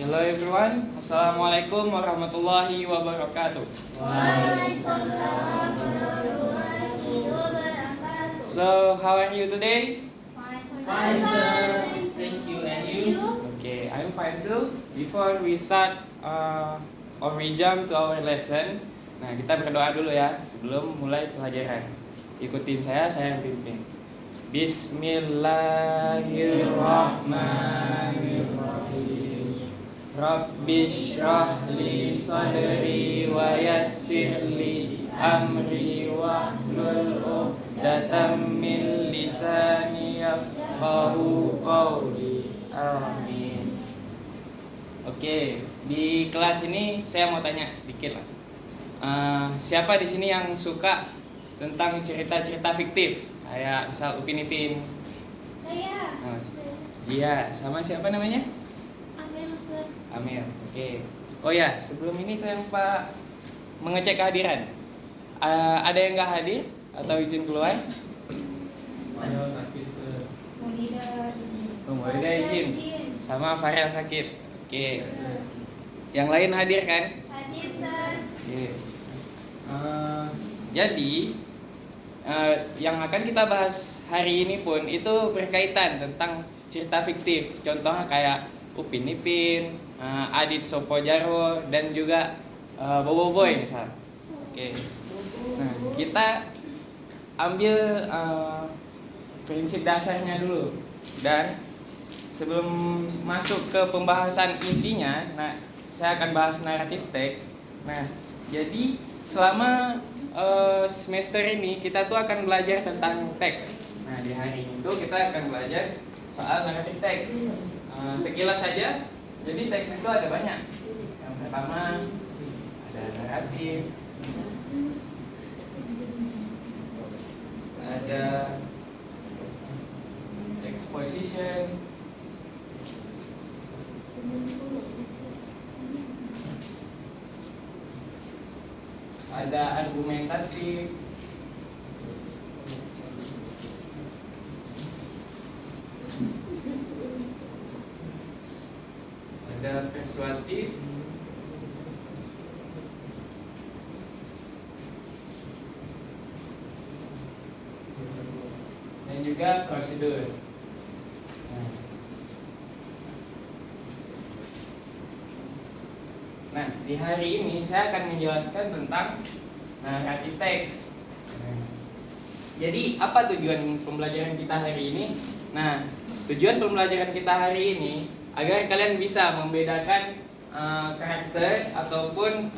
Hello everyone, Assalamualaikum warahmatullahi wabarakatuh. Waalaikumsalam warahmatullahi wabarakatuh. So, how are you today? Fine, sir. Thank you. And you? Okay, I'm fine too. Before we start or we jump to our lesson, nah kita berdoa dulu ya sebelum mulai pelajaran. Ikutin saya yang pimpin. Bismillahirrahmanirrahim. Rabbi shrah li sadri wa yassir li amri wahlul 'uqdatam min lisani yafqahu qawli. Amin. Oke, di kelas ini saya mau tanya sedikit lah. Siapa di sini yang suka tentang cerita-cerita fiktif? Kayak misal Upin Ipin. Saya. Iya, sama siapa namanya? Amir, sir. Amir. Oke. Oh ya, sebelum ini saya lupa mengecek kehadiran. Ada yang nggak hadir atau izin keluar? Saya sakit. Muida izin. Sama Farel sakit. Oke. Yang lain hadir kan? Hadir, sir. Oke. Jadi yang akan kita bahas hari ini pun itu berkaitan tentang cerita fiktif. Contohnya kayak Upin Ipin, Adit Sopo Jarwo, dan juga Bobo Boy misal. Oke. Nah, kita ambil prinsip dasarnya dulu. Dan sebelum masuk ke pembahasan intinya, nah saya akan bahas naratif teks. Nah, jadi selama semester ini kita tuh akan belajar tentang teks. Nah, di hari ini tuh kita akan belajar soal naratif teks. Sekilas saja, jadi teks itu ada banyak. Yang pertama ada naratif, ada exposition, ada argumentatif, ada persuasif, dan juga prosedur. Nah, di hari ini saya akan menjelaskan tentang naratif teks. Jadi, apa tujuan pembelajaran kita hari ini? Nah, tujuan pembelajaran kita hari ini agar kalian bisa membedakan karakter ataupun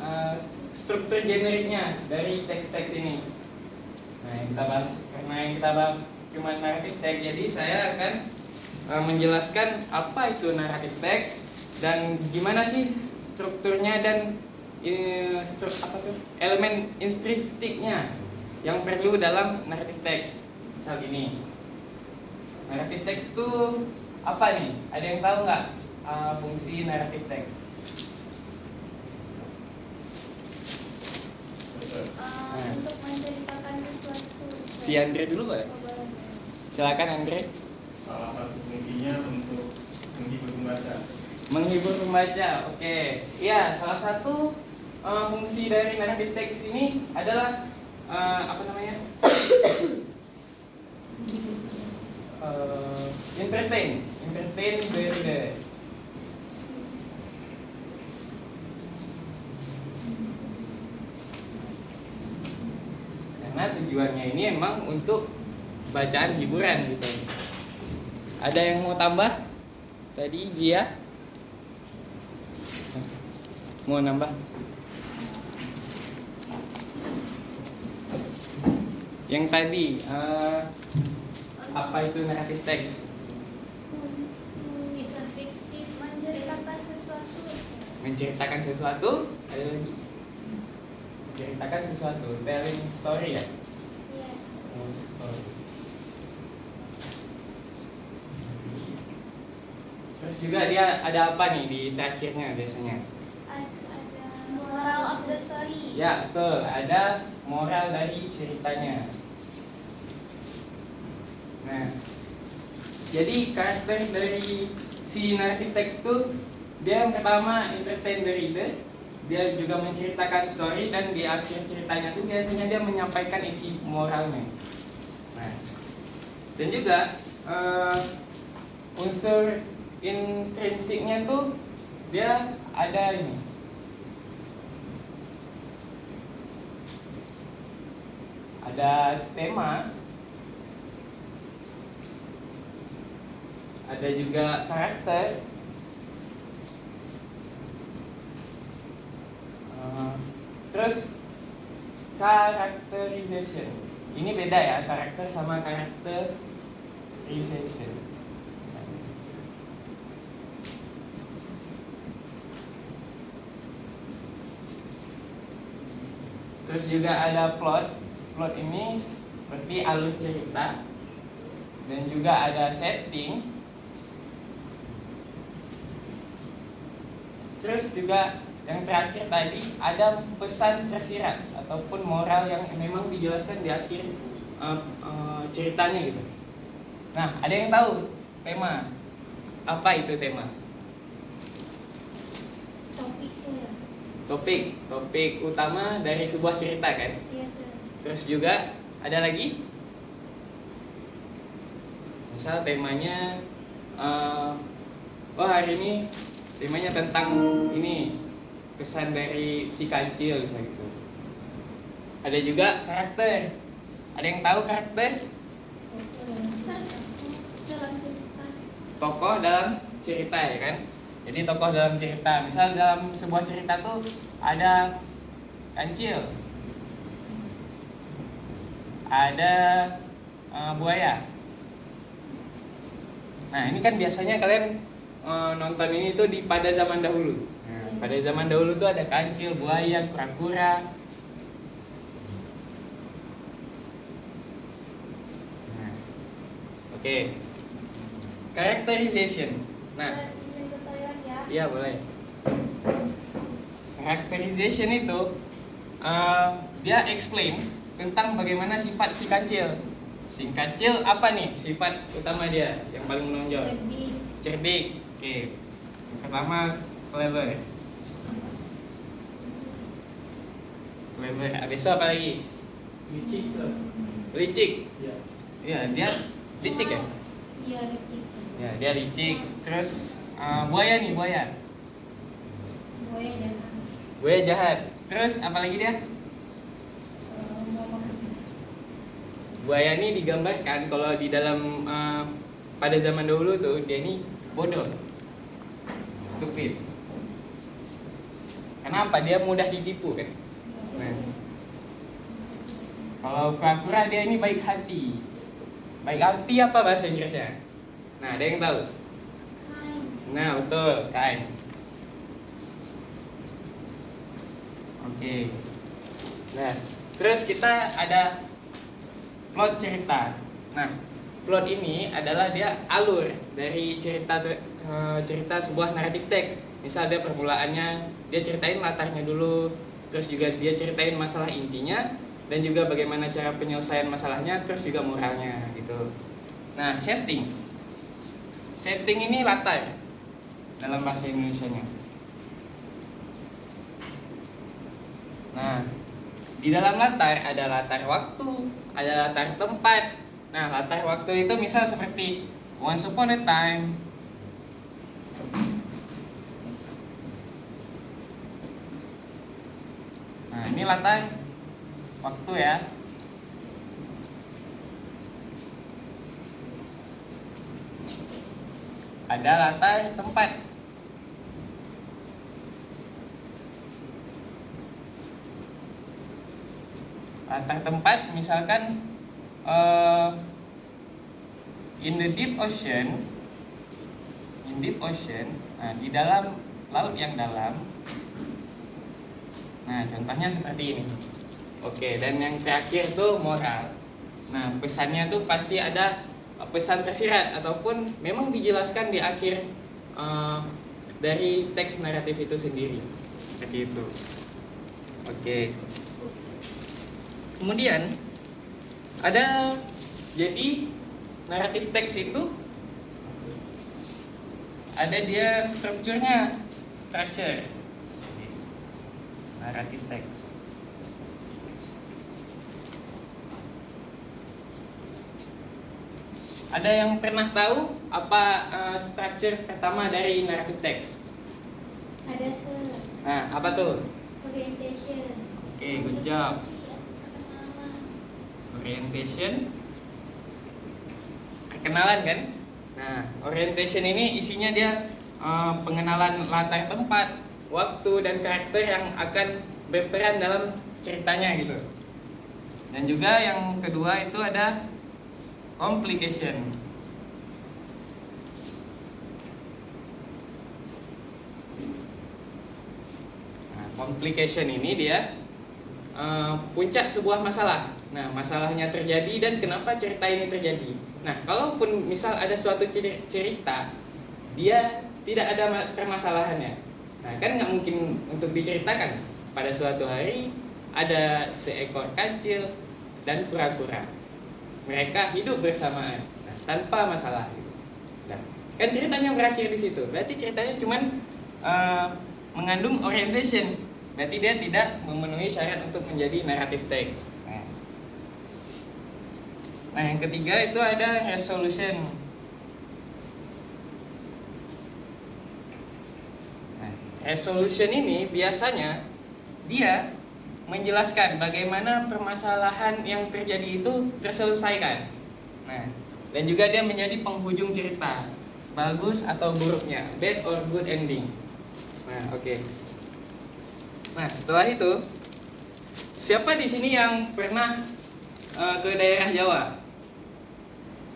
struktur generiknya dari teks-teks ini. Nah, yang kita bahas cuma naratif teks. Jadi, saya akan menjelaskan apa itu naratif teks dan gimana sih strukturnya dan elemen intrinstiknya yang perlu dalam naratif teks. Misal gini, naratif teks itu apa nih? Ada yang tahu nggak fungsi naratif teks? Untuk menceritakan sesuatu. Si Andre dulu Pak. Silakan Andre. Salah satu fungsinya untuk menghibur pembaca. Menghibur pembaca, oke. Iya, salah satu fungsi dari naratif teks ini adalah entertain the reader. Karena tujuannya ini emang untuk bacaan hiburan gitu. Ada yang mau tambah? Tadi Jia mau nambah? Yang tadi apa itu naratif teks? Bisa fiktif menceritakan sesuatu. Menceritakan sesuatu? Ada lagi? Menceritakan sesuatu, telling story ya? Yes. Story. Terus juga dia ada apa nih di terakhirnya biasanya? Ada moral of the story. Ya, betul. Ada moral dari ceritanya. Nah, jadi karakter dari si naratif teks itu Dia yang pertama entertain the reader, dia juga menceritakan story, dan di akhir ceritanya tuh biasanya dia menyampaikan isi moralnya. Nah, dan juga unsur intrinsiknya tuh dia ada ini, ada tema, ada juga karakter, terus characterization. Ini beda ya, karakter sama characterization. Terus juga ada plot. Plot ini seperti alur cerita, dan juga ada setting. Terus juga yang terakhir tadi ada pesan tersirat ataupun moral yang memang dijelaskan di akhir ceritanya gitu. Nah, ada yang tahu tema apa itu tema? Topik saya. Topik utama dari sebuah cerita kan? Iya, sir. Terus juga ada lagi, misal temanya, hari ini temanya tentang ini, pesan dari si kancil misalnya gitu. Ada juga karakter. Ada yang tahu karakter? Dalam cerita. Tokoh dalam cerita ya kan? Jadi tokoh dalam cerita, misal dalam sebuah cerita tuh ada kancil, ada buaya. Nah, ini kan biasanya kalian nonton ini tuh di pada zaman dahulu. Nah, pada zaman dahulu tuh ada kancil, buaya, kura-kura. Nah, oke. Characterization. Nah, Sir, izin ke toilet ya. iya boleh. Characterization itu dia explain tentang bagaimana sifat si kancil. Si kancil apa nih sifat utama dia yang paling menonjol? Cerdik. Cerdik. Oke. Yang pertama clever. Clever. Habis itu apa lagi? Licik, sir. Licik. Ya. Iya, dia licik ya? Iya, licik. Ya, dia licik. Terus buaya nih, buaya. Buaya jahat. Buaya jahat. Terus apa lagi dia? Ngomong. Buaya ini digambarkan kalau di dalam pada zaman dahulu tuh dia ini bodoh, stupid. Kenapa? Dia mudah ditipu kan? Nah. Kalau kura-kura dia ini baik hati. Baik hati apa bahasa Inggrisnya? Nah, ada yang tahu? Kind. Nah, betul, kind. Oke. Nah, terus kita ada plot cerita. Nah, plot ini adalah dia alur dari cerita sebuah naratif teks. Misalnya permulaannya dia ceritain latarnya dulu, terus juga dia ceritain masalah intinya, dan juga bagaimana cara penyelesaian masalahnya, terus juga moralnya gitu. Nah, setting. Setting ini latar dalam bahasa Indonesianya. Nah, di dalam latar ada latar waktu, ada latar tempat. Nah, latar waktu itu misal seperti once upon a time. Nah, ini latar waktu ya. Ada latar tempat. Latar tempat misalkan in the deep ocean, nah, di dalam laut yang dalam. Nah, contohnya seperti ini. Oke, dan yang terakhir tuh moral. Nah, pesannya tuh pasti ada pesan tersirat ataupun memang dijelaskan di akhir dari teks naratif itu sendiri. Seperti itu. Oke. Kemudian ada, jadi naratif teks itu ada dia strukturnya. structure. Narrative text. Ada yang pernah tahu apa structure pertama dari narrative text? Ada sir. Nah, apa tuh? Orientation. Oke, good job. Perkenalan. Orientation. Perkenalan kan? Nah, orientation ini isinya dia pengenalan latar tempat, waktu, dan karakter yang akan berperan dalam ceritanya gitu. Dan juga yang kedua itu ada complication. Nah, complication ini dia puncak sebuah masalah. Nah, masalahnya terjadi dan kenapa cerita ini terjadi. Nah, kalaupun misal ada suatu cerita, dia tidak ada permasalahannya. Nah, kan nggak mungkin untuk diceritakan. Pada suatu hari ada seekor kancil dan kura-kura. Mereka hidup bersamaan, nah, tanpa masalah. Nah, kan ceritanya berakhir di situ. Berarti ceritanya cuman mengandung orientation. Berarti dia tidak memenuhi syarat untuk menjadi narrative text. Nah, yang ketiga itu ada resolution. Nah, resolution ini biasanya dia menjelaskan bagaimana permasalahan yang terjadi itu terselesaikan. Nah, dan juga dia menjadi penghujung cerita, bagus atau buruknya, bad or good ending. Nah, oke. Nah, setelah itu, siapa di sini yang pernah ke daerah Jawa?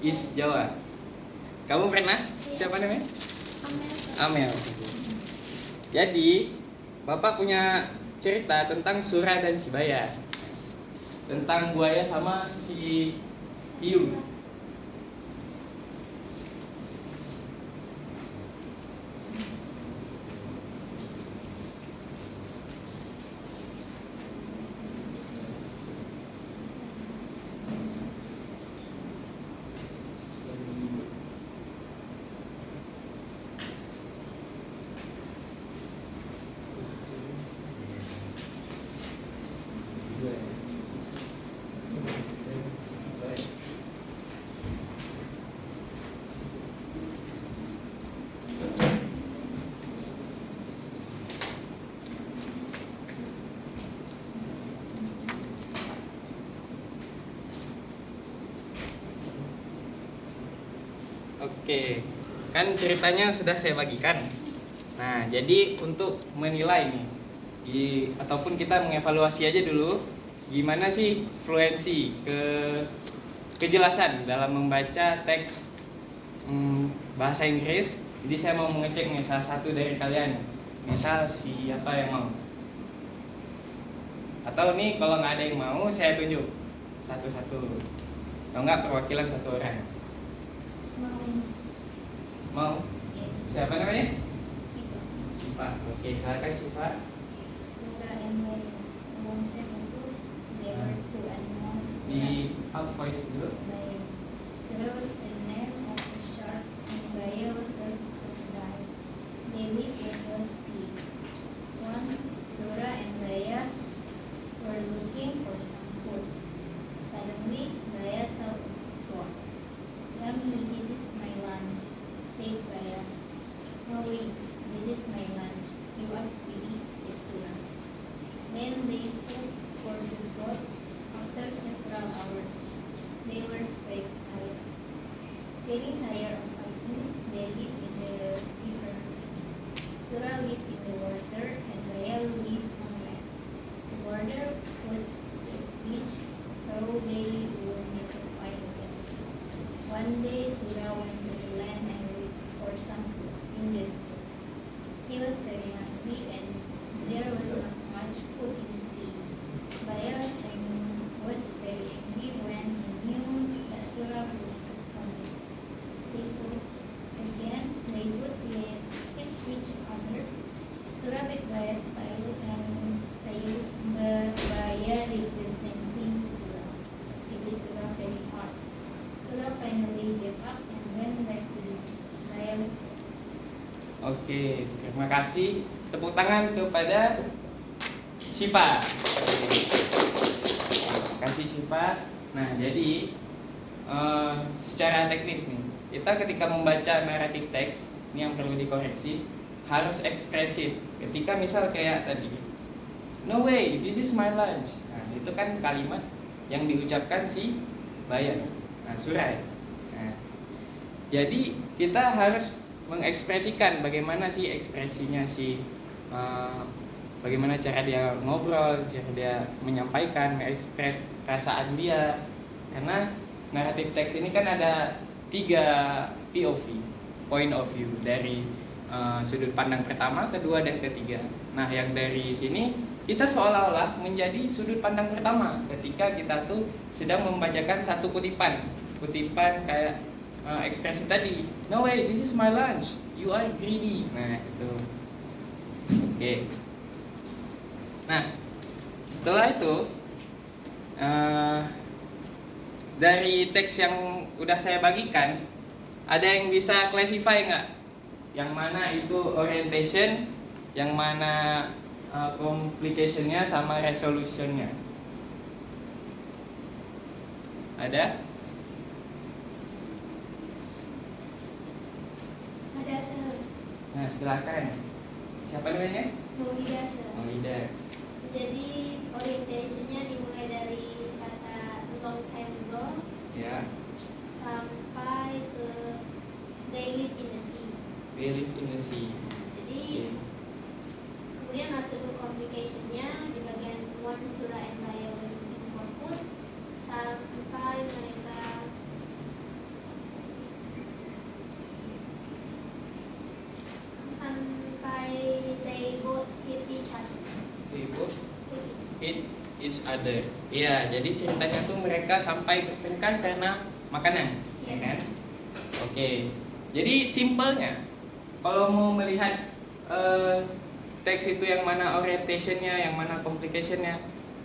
East Jawa. Kamu pernah? Siapa namanya? Amel. Jadi, Bapak punya cerita tentang Sura dan si Baya, tentang buaya sama si hiu. Oke, kan ceritanya sudah saya bagikan. Nah, jadi untuk menilai nih, ataupun kita mengevaluasi aja dulu, gimana sih fluensi, kejelasan dalam membaca teks bahasa Inggris. Jadi saya mau mengecek nih salah satu dari kalian, misal siapa yang mau, atau nih kalau nggak ada yang mau saya tunjuk satu-satu, kalau nggak perwakilan satu orang. Mau? Yes. Siapa namanya? Siapa? Siva. Oke, silakan Siva. Sura and Mary. Long time ago, there were two animals. Di up voice dulu. Baik. Sura was the name of a shark and Baya was a crocodile. They lived in the sea. Once Sura and Baya were looking for some food. Suddenly, Baya saw a frog. Yummy, this is my lunch, said Baya. No wait, this is my lunch. You are pretty, said Sura. Then they put for the boat. After several hours, they were quite tired. Getting tired of fighting, they lived in the river. Sura lived in the water and Baya lived on land. The water was the beach, so they would never fight again. One day, Sura went to the land and looked for some food in the river. He was very hungry and there was not much food in the sea. Baya was very angry when he knew that Sura would promise. They both again, they both hit each other. Sura bit Baya's tail and Baya representing Sura. It is Sura very hard. Sura finally gave up and went back to the sea. Baya was dead. Oke, terima kasih. tepuk tangan kepada Syifa. Kasih Syifa. Nah, jadi secara teknis nih, kita ketika membaca naratif teks, ini yang perlu dikoreksi, harus ekspresif. Ketika misal kayak tadi, no way, this is my lunch. Nah, itu kan kalimat yang diucapkan si Bayan. Nah, Surai. Nah, jadi kita harus mengekspresikan bagaimana sih ekspresinya si bagaimana cara dia ngobrol, cara dia menyampaikan, mengekspres perasaan dia. Karena naratif teks ini kan ada 3 POV, point of view, dari sudut pandang pertama, kedua, dan ketiga. Nah, yang dari sini kita seolah-olah menjadi sudut pandang pertama ketika kita tuh sedang membacakan satu kutipan kayak ekspresi tadi, no way, this is my lunch, you are greedy. Nah, itu. Oke. Nah, setelah itu dari teks yang udah saya bagikan, ada yang bisa classify nggak? Yang mana itu orientation, yang mana complication-nya sama resolution-nya? Ada? Ada sir. Nah, silakan. Siapa namanya? Mulia sir. Maulida. Jadi orientationnya dimulai dari kata long time ago Ya. sampai ke they live in the sea. They live in the sea. Jadi kemudian masuk ke complicationnya di bagian one surah and Baya looking for food sampai mereka they both hit each other. They both hit each other. Iya, jadi ceritanya tuh mereka sampai bertengkar karena makanan, ya kan? Oke. Jadi simpelnya, kalau mau melihat teks itu yang mana orientationnya, yang mana complicationnya,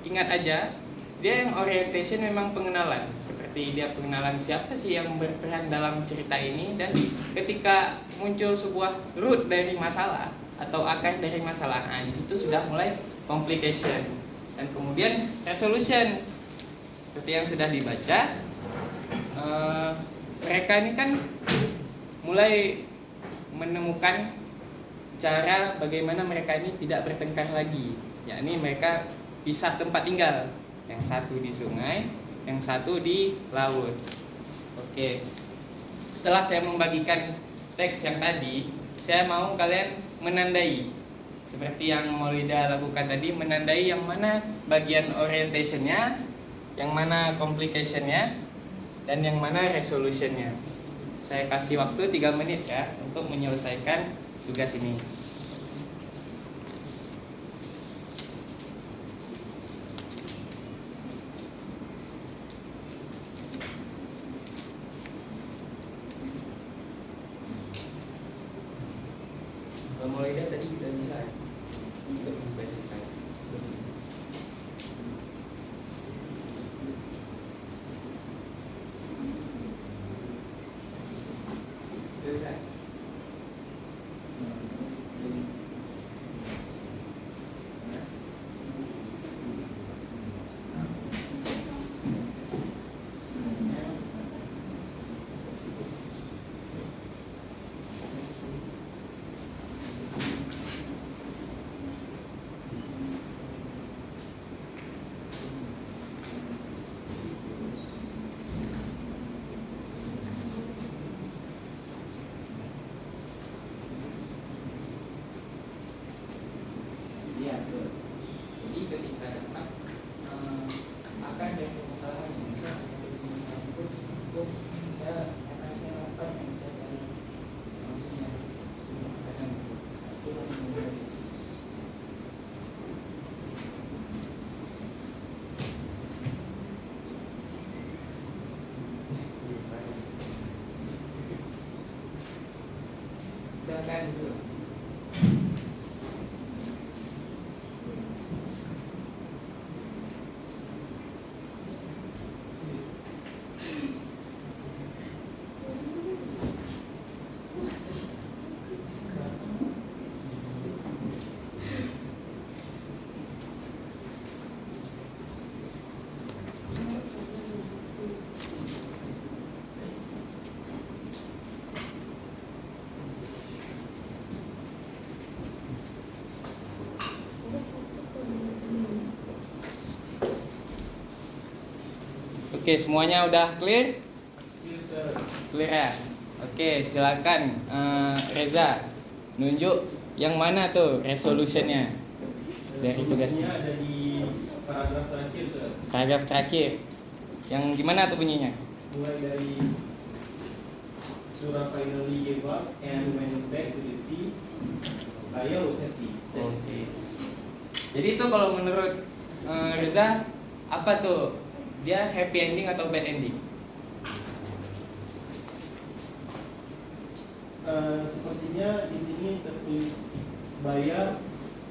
ingat aja, dia yang orientation memang pengenalan. Seperti dia pengenalan siapa sih yang berperan dalam cerita ini, dan ketika muncul sebuah root dari masalah atau akar dari masalah, nah di situ sudah mulai complication. Dan kemudian resolution, seperti yang sudah dibaca, mereka ini kan mulai menemukan cara bagaimana mereka ini tidak bertengkar lagi, yakni mereka pisah tempat tinggal, yang satu di sungai, yang satu di laut. Oke, setelah saya membagikan teks yang tadi, saya mau kalian menandai seperti yang Maulida lakukan tadi, menandai yang mana bagian orientationnya, yang mana complicationnya, dan yang mana resolutionnya. Saya kasih waktu 3 menit ya untuk menyelesaikan tugas ini. Kalau Maulida tadi kita bisa untuk membacakan. Bisa. Iya, betul. Jadi ketika dapat akan dari permasalahan yang bisa itu saya akan saya lakukan yang saya cari maksudnya kadang itu menjadi silakan dulu. Oke, semuanya udah clear? Clear, sir. Clear ya? Oke, silakan Reza nunjuk yang mana tuh resolutionnya dari tugasnya. Resolusinya ada di paragraf terakhir, sir. Paragraf terakhir. Yang gimana tuh bunyinya? Mulai dari Sura finally gave up and went back to the sea. Daya was happy. Oke. Jadi itu kalau menurut Reza apa tuh? Dia happy ending atau bad ending? Sepertinya di sini tertulis Baya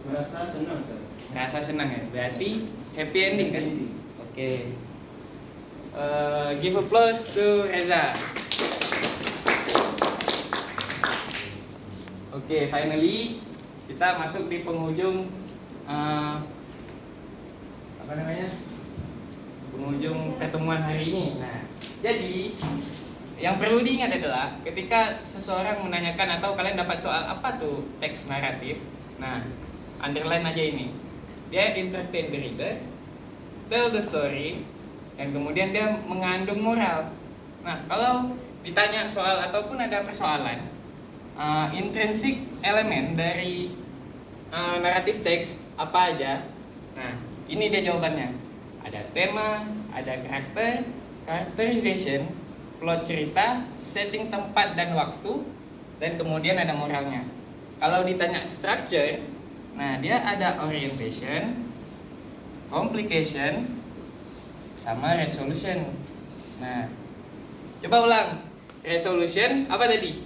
merasa senang, sir. Rasa senang ya? Berarti happy ending kan? Ending. Oke. Give applause to Reza. Oke, finally kita masuk di penghujung apa namanya? Penghujung pertemuan hari ini. Nah, jadi yang perlu diingat adalah ketika seseorang menanyakan atau kalian dapat soal apa tuh teks naratif. Nah, underline aja ini. Dia entertain the reader, tell the story, dan kemudian dia mengandung moral. Nah, kalau ditanya soal ataupun ada persoalan, intrinsic elemen dari naratif teks apa aja? Nah, ini dia jawabannya. Ada tema, ada karakter, characterization, plot cerita, setting tempat dan waktu, dan kemudian ada moralnya. Kalau ditanya structure, nah dia ada orientation, complication, sama resolution. Nah, coba ulang. Resolution apa tadi?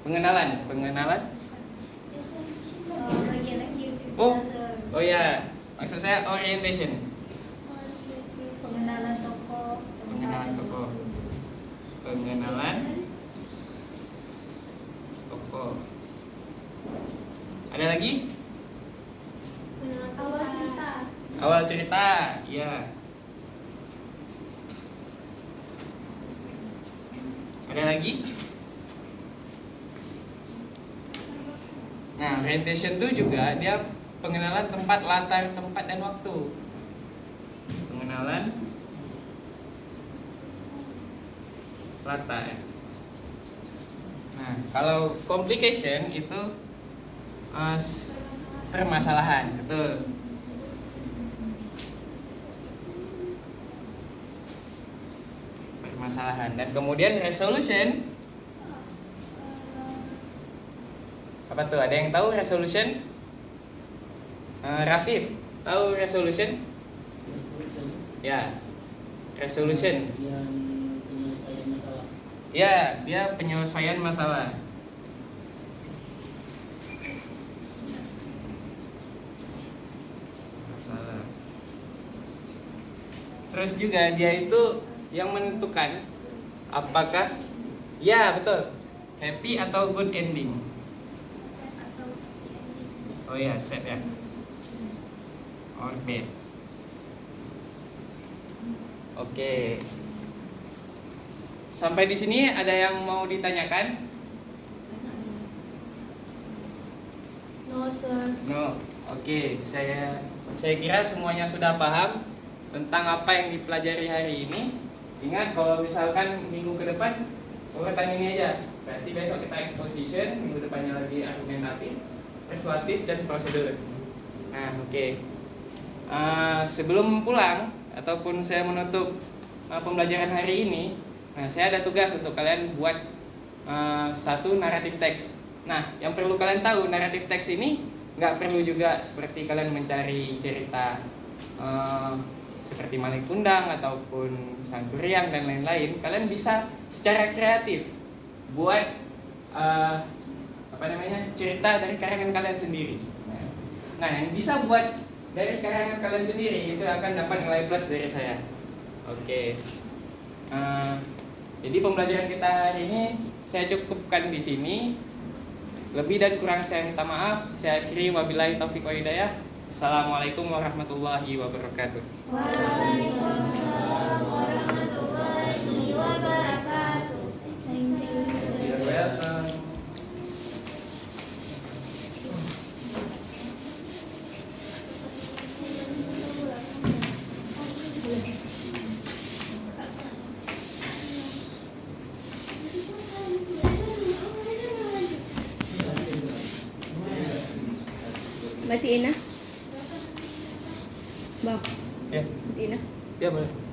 Pengenalan. Oh ya, maksud saya orientation. Pengenalan tokoh. Pengenalan tokoh. Ada lagi? Awal cerita. Awal cerita, ya. Ada lagi? Nah, orientation itu juga dia pengenalan tempat, latar tempat dan waktu. Pengenalan latar. Nah, kalau complication itu permasalahan, betul. Permasalahan. Dan kemudian resolution. Apa tuh? Ada yang tahu resolution? Rafif, tahu resolution? Ya, resolution. Yang penyelesaian masalah. Ya, dia penyelesaian masalah. Masalah. Terus juga dia itu yang menentukan apakah ya betul happy atau good ending. Oh ya, set ya. Or bad. Oke. Sampai di sini ada yang mau ditanyakan? No, sir. No. Oke, saya kira semuanya sudah paham tentang apa yang dipelajari hari ini. Ingat kalau misalkan minggu ke depan urutan ini aja. Berarti besok kita exposition, minggu depannya lagi argumentatif, persuasif dan prosedur. Nah, oke. Sebelum pulang ataupun saya menutup pembelajaran hari ini, nah saya ada tugas untuk kalian buat satu naratif teks. Nah, yang perlu kalian tahu naratif teks ini nggak perlu juga seperti kalian mencari cerita seperti Malik Kundang ataupun Sangkuriang dan lain-lain. Kalian bisa secara kreatif buat cerita dari karangan kalian sendiri. Nah, yang bisa buat dari karangan kalian sendiri itu akan dapat nilai plus dari saya. Oke. Jadi pembelajaran kita hari ini saya cukupkan di sini. Lebih dan kurang saya minta maaf. Saya akhiri wabillahi taufiq wa hidayah. Assalamualaikum warahmatullahi wabarakatuh. Waalaikumsalam warahmatullahi wabarakatuh. Thank you. You're welcome. Matiin na. Bang, Ya, matiin na. ya boleh.